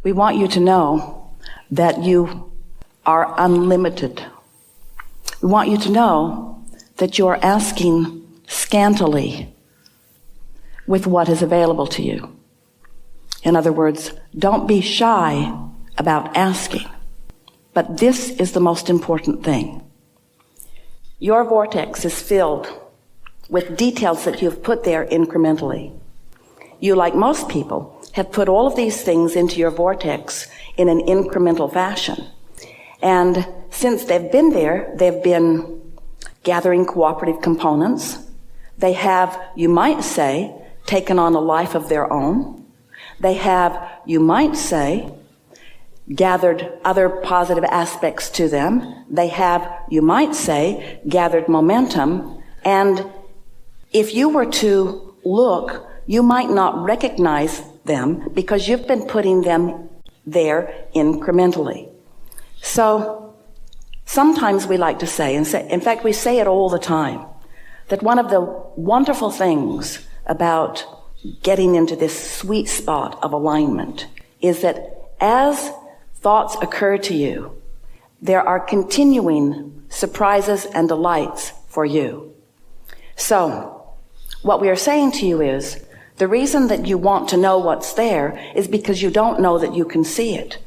We want you to know that you are unlimited. We want you to know that you are asking scantily with what is available to you. In other words, don't be shy about asking. But this is the most important thing. Your vortex is filled with details that you've put there incrementally. You, like most people, have put all of these things into your vortex in an incremental fashion. And since they've been there, they've been gathering cooperative components. They have, you might say, taken on a life of their own. They have, you might say, gathered other positive aspects to them. They have, you might say, gathered momentum. And if you were to look, you might not recognize them because you've been putting them there incrementally. So sometimes we like to say, in fact, we say it all the time, that one of the wonderful things about getting into this sweet spot of alignment is that as thoughts occur to you, there are continuing surprises and delights for you. So what we are saying to you is, the reason that you want to know what's there is because you don't know that you can see it.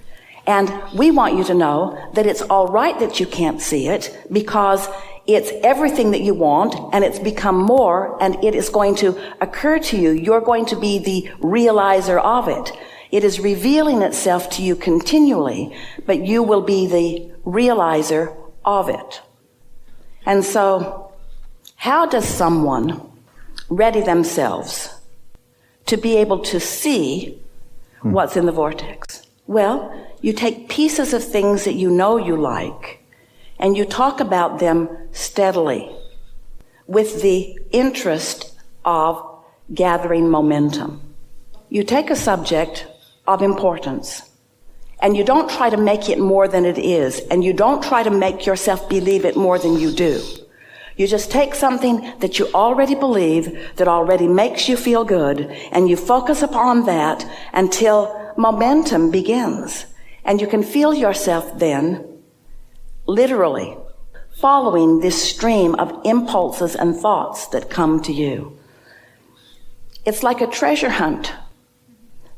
And we want you to know that it's all right that you can't see it, because it's everything that you want, and it's become more, and it is going to occur to you. You're going to be the realizer of it. It is revealing itself to you continually, but you will be the realizer of it. And so, how does someone ready themselves to be able to see what's in the vortex? Well, you take pieces of things that you know you like, and you talk about them steadily with the interest of gathering momentum. You take a subject of importance, and you don't try to make it more than it is, and you don't try to make yourself believe it more than you do. You just take something that you already believe, that already makes you feel good, and you focus upon that until momentum begins. And you can feel yourself then literally following this stream of impulses and thoughts that come to you. It's like a treasure hunt.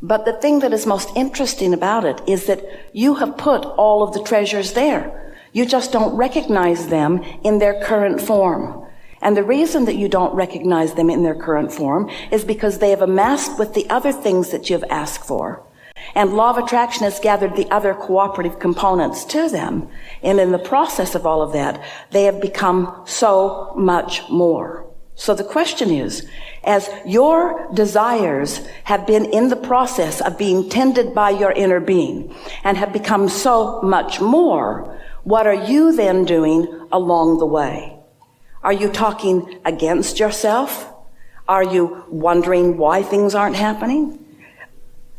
But the thing that is most interesting about it is that you have put all of the treasures there. You just don't recognize them in their current form. And the reason that you don't recognize them in their current form is because they have amassed with the other things that you've asked for. And law of attraction has gathered the other cooperative components to them. And in the process of all of that, they have become so much more. So the question is, as your desires have been in the process of being tended by your inner being and have become so much more, what are you then doing along the way? Are you talking against yourself? Are you wondering why things aren't happening?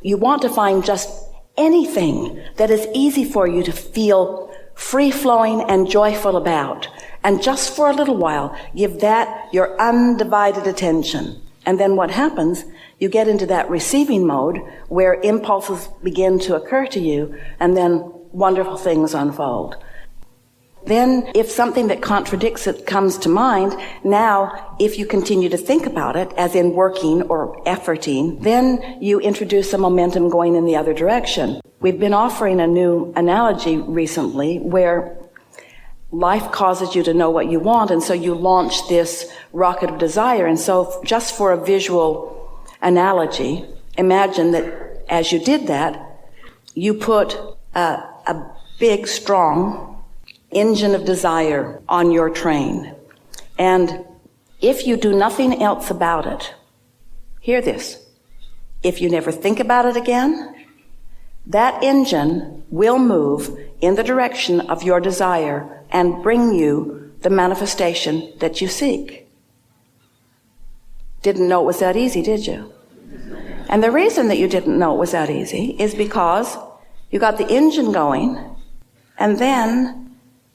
You want to find just anything that is easy for you to feel free-flowing and joyful about. And just for a little while, give that your undivided attention. And then what happens, you get into that receiving mode where impulses begin to occur to you, and then wonderful things unfold. Then, if something that contradicts it comes to mind, now, if you continue to think about it, as in working or efforting, then you introduce a momentum going in the other direction. We've been offering a new analogy recently where life causes you to know what you want, and so you launch this rocket of desire. And so, just for a visual analogy, imagine that as you did that, you put a big, strong engine of desire on your train. And if you do nothing else about it, hear this, if you never think about it again, that engine will move in the direction of your desire and bring you the manifestation that you seek. Didn't know it was that easy, did you? And the reason that you didn't know it was that easy is because you got the engine going, and then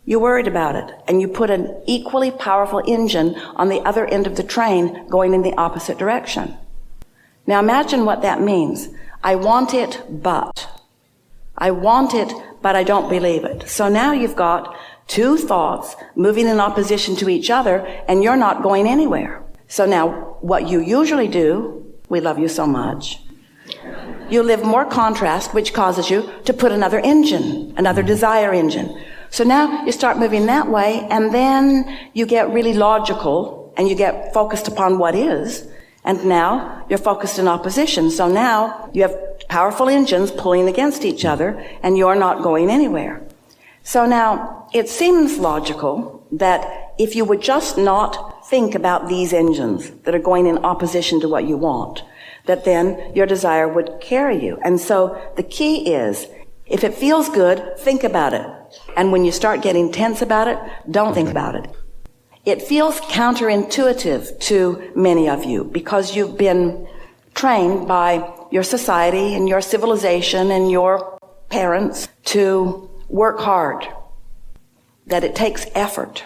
you worried about it, and you put an equally powerful engine on the other end of the train going in the opposite direction. Now imagine what that means. I want it, but. I want it, but I don't believe it. So now you've got two thoughts moving in opposition to each other, and you're not going anywhere. So now what you usually do, we love you so much, you live more contrast, which causes you to put another engine, another desire engine. So now you start moving that way, and then you get really logical, and you get focused upon what is, and now you're focused in opposition. So now you have powerful engines pulling against each other, and you're not going anywhere. So now it seems logical that if you would just not think about these engines that are going in opposition to what you want, that then your desire would carry you. And so the key is, if it feels good, think about it. And when you start getting tense about it, don't think about it. It feels counterintuitive to many of you because you've been trained by your society and your civilization and your parents to work hard, that it takes effort.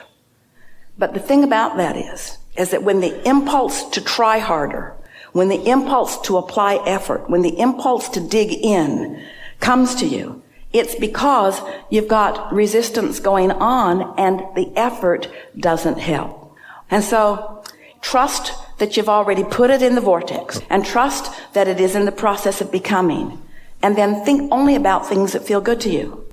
But the thing about that is that when the impulse to try harder, when the impulse to apply effort, when the impulse to dig in comes to you, it's because you've got resistance going on and the effort doesn't help. And so trust that you've already put it in the vortex, and trust that it is in the process of becoming. And then think only about things that feel good to you.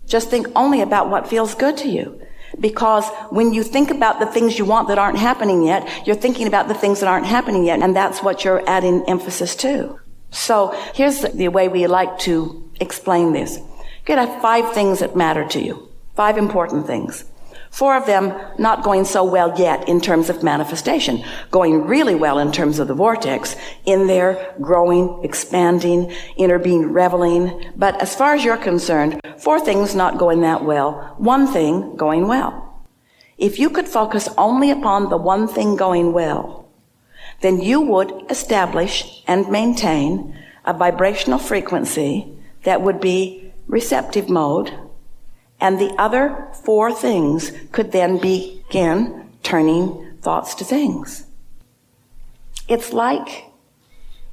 Just think only about what feels good to you. Because when you think about the things you want that aren't happening yet, you're thinking about the things that aren't happening yet, and that's what you're adding emphasis to. So here's the way we like to explain this. You have 5 things that matter to you. 5 important things. 4 of them not going so well yet in terms of manifestation. Going really well in terms of the vortex. In there, growing, expanding, inner being reveling. But as far as you're concerned, 4 things not going that well. 1 thing going well. If you could focus only upon the 1 thing going well, then you would establish and maintain a vibrational frequency that would be receptive mode, and the other 4 things could then begin turning thoughts to things. It's like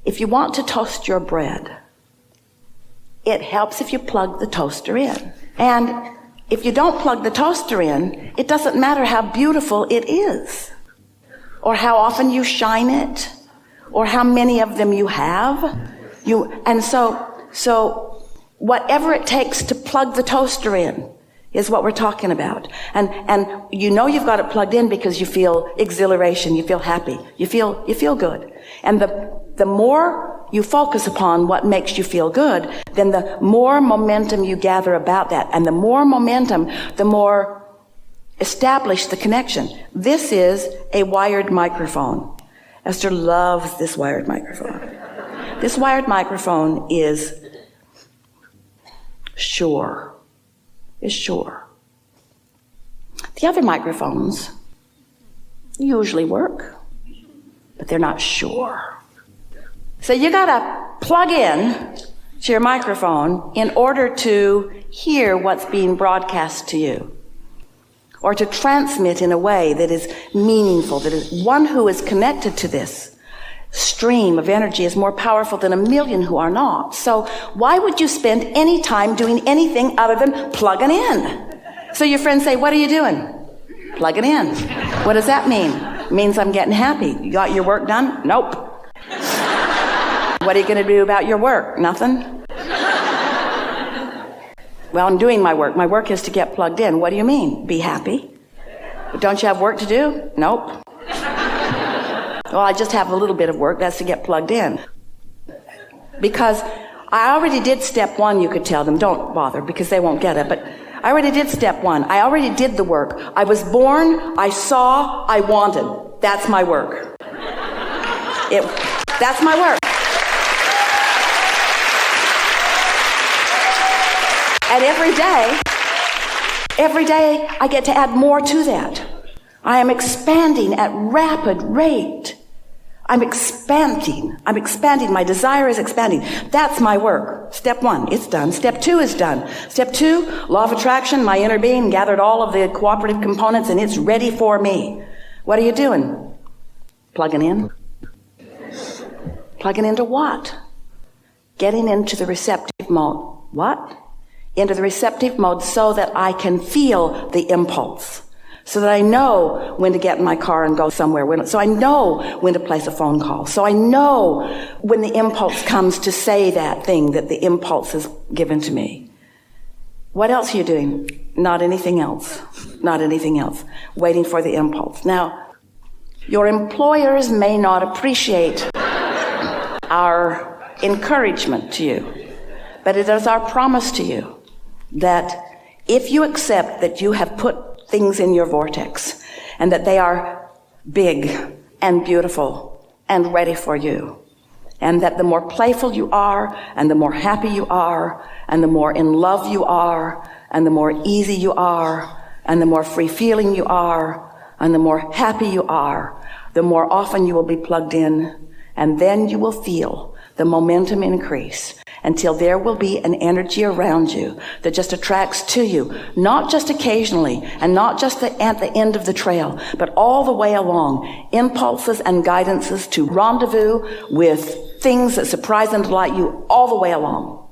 if you want to toast your bread, it helps if you plug the toaster in. And if you don't plug the toaster in, it doesn't matter how beautiful it is, or how often you shine it, or how many of them you have. So whatever it takes to plug the toaster in is what we're talking about. And you know you've got it plugged in because you feel exhilaration, you feel happy, you feel good. And the more you focus upon what makes you feel good, then the more momentum you gather about that. And the more momentum, the more established the connection. This is a wired microphone. Esther loves this wired microphone. This wired microphone is sure. The other microphones usually work, but they're not sure. So you gotta plug in to your microphone in order to hear what's being broadcast to you, or to transmit in a way that is meaningful, that is one who is connected to this stream of energy is more powerful than a million who are not. So why would you spend any time doing anything other than plugging in? So your friends say, what are you doing? Plugging in. What does that mean? It means I'm getting happy. You got your work done? Nope. What are you going to do about your work? Nothing. Well, I'm doing my work. My work is to get plugged in. What do you mean? Be happy. But don't you have work to do? Nope. Well, I just have a little bit of work. That's to get plugged in. Because I already did step 1, you could tell them. Don't bother, because they won't get it. But I already did step 1. I already did the work. I was born, I saw, I wanted. That's my work. That's my work. And every day I get to add more to that. I am expanding at rapid rate. I'm expanding. My desire is expanding. That's my work. Step 1, it's done. Step 2 is done. Step 2, law of attraction, my inner being gathered all of the cooperative components and it's ready for me. What are you doing? Plugging in. Plugging into what? Getting into the receptive mode. what? Into the receptive mode so that I can feel the impulse. So that I know when to get in my car and go somewhere. So I know when to place a phone call. So I know when the impulse comes to say that thing that the impulse has given to me. What else are you doing? Not anything else. Not anything else. Waiting for the impulse. Now, your employers may not appreciate our encouragement to you, but it is our promise to you that if you accept that you have put things in your vortex and that they are big and beautiful and ready for you, and that the more playful you are and the more happy you are and the more in love you are and the more easy you are and the more free-feeling you are and the more happy you are, the more often you will be plugged in, and then you will feel the momentum increase until there will be an energy around you that just attracts to you, not just occasionally and not just at the end of the trail, but all the way along, impulses and guidances to rendezvous with things that surprise and delight you all the way along.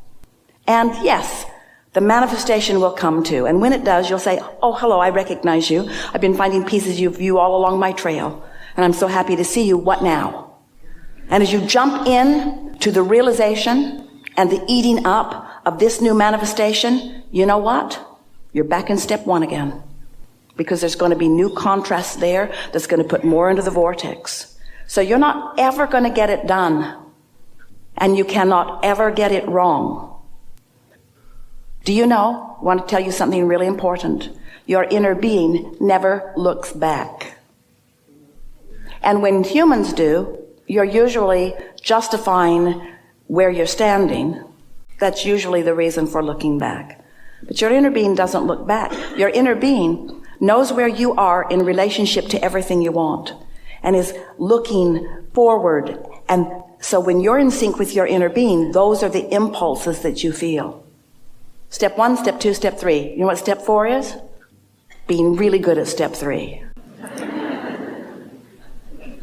And yes, the manifestation will come too. And when it does, you'll say, oh, hello, I recognize you. I've been finding pieces of you all along my trail, and I'm so happy to see you. What now? And as you jump in to the realization and the eating up of this new manifestation, you know what? You're back in step one again. Because there's going to be new contrast there that's going to put more into the vortex. So you're not ever going to get it done. And you cannot ever get it wrong. Do you know? I want to tell you something really important. Your inner being never looks back. And when humans do, you're usually justifying where you're standing. That's usually the reason for looking back. But your inner being doesn't look back. Your inner being knows where you are in relationship to everything you want and is looking forward. And so when you're in sync with your inner being, those are the impulses that you feel. Step 1, step 2, step 3. You know what step 4 is? Being really good at step 3.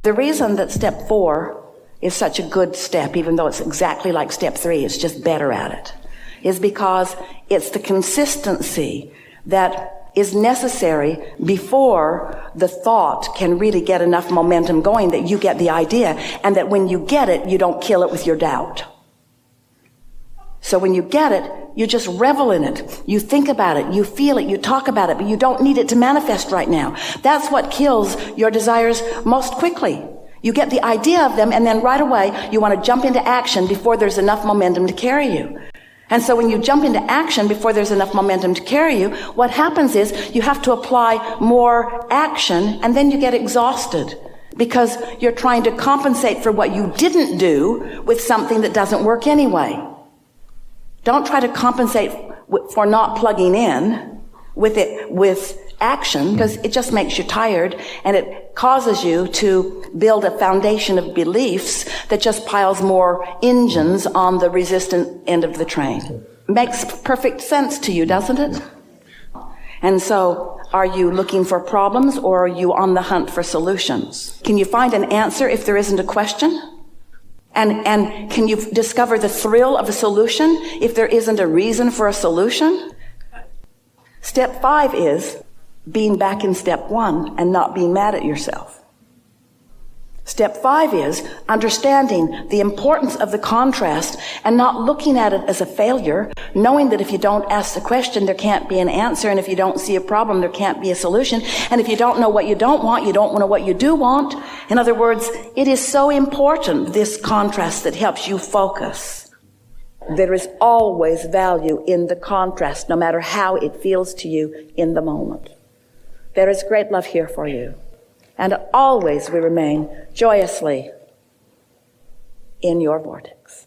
The reason that step 4 is such a good step, even though it's exactly like step 3, it's just better at it, is because it's the consistency that is necessary before the thought can really get enough momentum going that you get the idea, and that when you get it, you don't kill it with your doubt. So when you get it, you just revel in it. You think about it, you feel it, you talk about it, but you don't need it to manifest right now. That's what kills your desires most quickly. You get the idea of them, and then right away, you want to jump into action before there's enough momentum to carry you. And so when you jump into action before there's enough momentum to carry you, what happens is you have to apply more action, and then you get exhausted because you're trying to compensate for what you didn't do with something that doesn't work anyway. Don't try to compensate for not plugging in with action, because it just makes you tired, and it causes you to build a foundation of beliefs that just piles more engines on the resistant end of the train. Makes perfect sense to you, doesn't it? And so, are you looking for problems, or are you on the hunt for solutions? Can you find an answer if there isn't a question? And can you discover the thrill of a solution if there isn't a reason for a solution? Step 5 is being back in step 1 and not being mad at yourself. Step 5 is understanding the importance of the contrast and not looking at it as a failure, knowing that if you don't ask the question, there can't be an answer, and if you don't see a problem, there can't be a solution, and if you don't know what you don't want, you don't know what you do want. In other words, it is so important, this contrast that helps you focus. There is always value in the contrast, no matter how it feels to you in the moment. There is great love here for you. And always we remain joyously in your vortex.